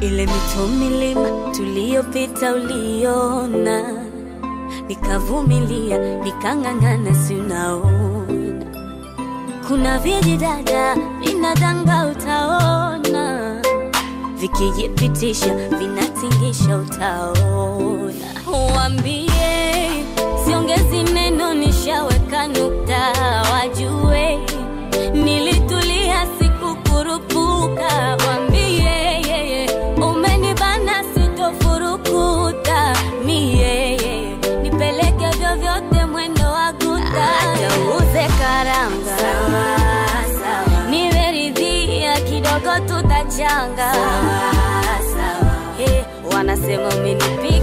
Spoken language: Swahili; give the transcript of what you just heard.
Ile mito milima tuliyopita uliona, nikavumilia nikang'ang'ana, si unaona. Kuna vijidada vinadanga utaona, vikijipitisha vinatingisha utaona. Waambie siongezi neno, nishaweka nukta, wajue nilitulia sikukurupuka. Waambie umenibana sitofurukuta, nipeleke vyovyote mwendo wa guta. Uze karanga nimeridhia, kidogo tutachanga. Wanasema umenipiga